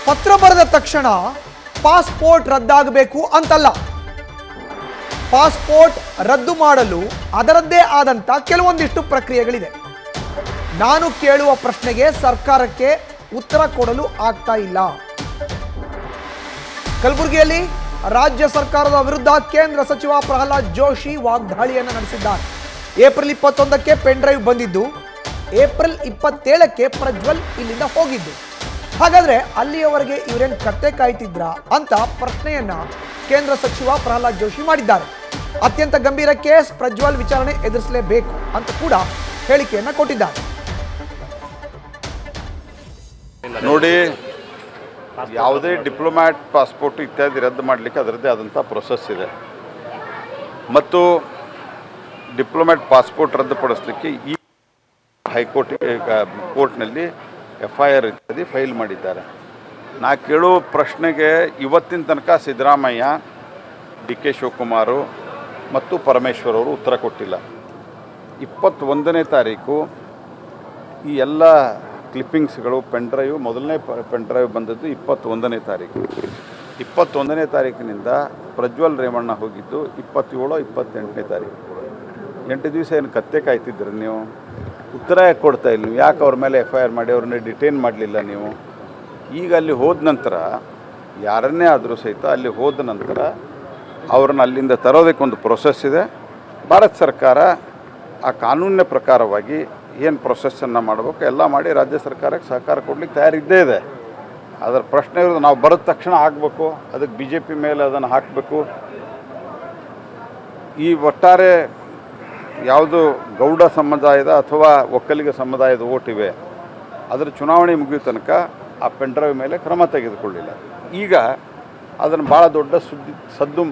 ಪತ್ರ ಬರೆದ ತಕ್ಷಣ ಪಾಸ್ಪೋರ್ಟ್ ರದ್ದಾಗಬೇಕು ಅಂತಲ್ಲ. ಪಾಸ್ಪೋರ್ಟ್ ರದ್ದು ಮಾಡಲು ಅದರದ್ದೇ ಆದಂಥ ಕೆಲವೊಂದಿಷ್ಟು ಪ್ರಕ್ರಿಯೆಗಳಿದೆ. ನಾನು ಕೇಳುವ ಪ್ರಶ್ನೆಗೆ ಸರ್ಕಾರಕ್ಕೆ ಉತ್ತರ ಕೊಡಲು ಆಗ್ತಾ ಇಲ್ಲ. ಕಲಬುರಗಿಯಲ್ಲಿ ರಾಜ್ಯ ಸರ್ಕಾರದ ವಿರುದ್ಧ ಕೇಂದ್ರ ಸಚಿವ ಪ್ರಹ್ಲಾದ್ ಜೋಶಿ ವಾಗ್ದಾಳಿಯನ್ನು ನಡೆಸಿದ್ದಾರೆ. ಏಪ್ರಿಲ್ 21ಕ್ಕೆ ಪೆನ್ ಡ್ರೈವ್ ಬಂದಿದ್ದು, ಏಪ್ರಿಲ್ 27ಕ್ಕೆ ಪ್ರಜ್ವಲ್ ಇಲ್ಲಿಂದ ಹೋಗಿದ್ದು. ಹಾಗಾದ್ರೆ ಅಲ್ಲಿಯವರೆಗೆ ಇವರೇನು ಕತ್ತೆ ಕಾಯ್ತಿದ್ರಾ ಅಂತ ಪ್ರಶ್ನೆಯನ್ನ ಕೇಂದ್ರ ಸಚಿವ ಪ್ರಹ್ಲಾದ್ ಜೋಶಿ ಮಾಡಿದ್ದಾರೆ. ಅತ್ಯಂತ ಗಂಭೀರ ಕೇಸ್, ಪ್ರಜ್ವಲ್ ವಿಚಾರಣೆ ಎದುರಿಸಲೇಬೇಕು ಅಂತ ಕೂಡ ಹೇಳಿಕೆಯನ್ನ ಕೊಟ್ಟಿದ್ದಾರೆ. ನೋಡಿ, ಯಾವುದೇ ಡಿಪ್ಲೊಮ್ಯಾಟ್ ಪಾಸ್ಪೋರ್ಟ್ ಇತ್ಯಾದಿ ರದ್ದು ಮಾಡಲಿಕ್ಕೆ ಅದರದ್ದೇ ಆದಂಥ ಪ್ರೊಸೆಸ್ ಇದೆ. ಮತ್ತು ಡಿಪ್ಲೊಮ್ಯಾಟ್ ಪಾಸ್ಪೋರ್ಟ್ ರದ್ದುಪಡಿಸಲಿಕ್ಕೆ ಈ ಕೋರ್ಟ್ನಲ್ಲಿ FIR ಇತ್ಯಾದಿ ಫೈಲ್ ಮಾಡಿದ್ದಾರೆ. ನಾ ಕೇಳೋ ಪ್ರಶ್ನೆಗೆ ಇವತ್ತಿನ ತನಕ ಸಿದ್ದರಾಮಯ್ಯ, DK ಶಿವಕುಮಾರು ಮತ್ತು ಪರಮೇಶ್ವರ್ ಅವರು ಉತ್ತರ ಕೊಟ್ಟಿಲ್ಲ. 21ನೇ ತಾರೀಕು ಈ ಎಲ್ಲ ಕ್ಲಿಪ್ಪಿಂಗ್ಸ್ಗಳು ಪೆನ್ ಡ್ರೈವ್, ಮೊದಲನೇ ಪೆನ್ ಡ್ರೈವ್ ಬಂದದ್ದು 21ನೇ ತಾರೀಕು. 21ನೇ ತಾರೀಕಿನಿಂದ ಪ್ರಜ್ವಲ್ ರೇವಣ್ಣ ಹೋಗಿದ್ದು 27, 28ನೇ ತಾರೀಕು. 8 ದಿವಸ ಏನು ಕತ್ತೆ ಕಾಯ್ತಿದ್ರಿ ನೀವು? ಉತ್ತರ ಯಾಕೆ ಕೊಡ್ತಾ ಇಲ್ಲ ನೀವು? ಯಾಕೆ ಅವ್ರ ಮೇಲೆ FIR ಮಾಡಿ ಅವ್ರನ್ನ ಡಿಟೈನ್ ಮಾಡಲಿಲ್ಲ ನೀವು? ಈಗ ಅಲ್ಲಿ ಹೋದ ನಂತರ ಯಾರನ್ನೇ ಆದರೂ ಸಹಿತ ಅಲ್ಲಿ ಹೋದ ನಂತರ ಅವ್ರನ್ನ ಅಲ್ಲಿಂದ ತರೋದಕ್ಕೊಂದು ಪ್ರೊಸೆಸ್ ಇದೆ. ಭಾರತ ಸರ್ಕಾರ ಆ ಕಾನೂನಿನ ಪ್ರಕಾರವಾಗಿ ಏನು ಪ್ರೊಸೆಸ್ಸನ್ನು ಮಾಡಬೇಕು ಎಲ್ಲ ಮಾಡಿ ರಾಜ್ಯ ಸರ್ಕಾರಕ್ಕೆ ಸಹಕಾರ ಕೊಡ್ಲಿಕ್ಕೆ ತಯಾರಿದ್ದೇ ಇದೆ. ಅದರ ಪ್ರಶ್ನೆ ಇರೋದು ನಾವು ಬರೋದ ತಕ್ಷಣ ಆಗಬೇಕು, ಅದಕ್ಕೆ BJP ಮೇಲೆ ಅದನ್ನು ಹಾಕಬೇಕು. ಈ ಒಟ್ಟಾರೆ ಯಾವುದು ಗೌಡ ಸಮುದಾಯದ ಅಥವಾ ಒಕ್ಕಲಿಗ ಸಮುದಾಯದ ಓಟಿವೆ, ಅದರ ಚುನಾವಣೆ ಮುಗಿಯೋ ತನಕ ಆ ಪೆನ್ ಡ್ರೈವ್ ಮೇಲೆ ಕ್ರಮ ತೆಗೆದುಕೊಳ್ಳಿಲ್ಲ. ಈಗ ಅದನ್ನು ಭಾಳ ದೊಡ್ಡ ಸದ್ದು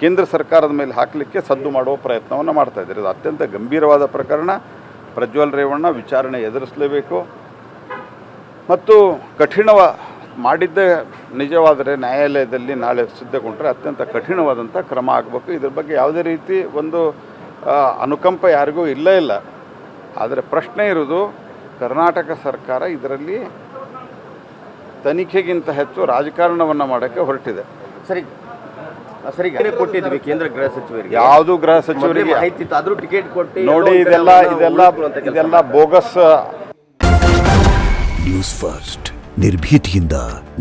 ಕೇಂದ್ರ ಸರ್ಕಾರದ ಮೇಲೆ ಹಾಕಲಿಕ್ಕೆ ಸದ್ದು ಮಾಡುವ ಪ್ರಯತ್ನವನ್ನು ಮಾಡ್ತಾಯಿದ್ದಾರೆ. ಇದು ಅತ್ಯಂತ ಗಂಭೀರವಾದ ಪ್ರಕರಣ. ಪ್ರಜ್ವಲ್ ರೇವಣ್ಣ ವಿಚಾರಣೆ ಎದುರಿಸಲೇಬೇಕು ಮತ್ತು ಮಾಡಿದ್ದೇ ನಿಜವಾದರೆ ನ್ಯಾಯಾಲಯದಲ್ಲಿ ನಾಳೆ ಸಿದ್ಧಗೊಂಡ್ರೆ ಅತ್ಯಂತ ಕಠಿಣವಾದಂಥ ಕ್ರಮ ಆಗಬೇಕು. ಇದ್ರ ಬಗ್ಗೆ ಯಾವುದೇ ರೀತಿ ಒಂದು ಅನುಕಂಪ ಯಾರಿಗೂ ಇಲ್ಲ. ಆದರೆ ಪ್ರಶ್ನೆ ಇರೋದು, ಕರ್ನಾಟಕ ಸರ್ಕಾರ ಇದರಲ್ಲಿ ತನಿಖೆಗಿಂತ ಹೆಚ್ಚು ರಾಜಕಾರಣವನ್ನು ಮಾಡೋಕ್ಕೆ ಹೊರಟಿದೆ. ಸರಿ ಕೊಟ್ಟಿದ್ವಿ ಕೇಂದ್ರ ಗೃಹ ಸಚಿವರಿಗೆ. ಯಾವುದು ಗೃಹ ಸಚಿವರಿಗೆ ಆದರೂ ಟಿಕೆಟ್ ಕೊಟ್ಟು ನೋಡಿ, ಇದೆಲ್ಲ ಬೋಗಸ್. ನ್ಯೂಸ್ ಫಸ್ಟ್ ನಿರ್ಭೀತಿಯಿಂದ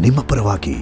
ನಿಮ್ಮ ಪರವಾಗಿ.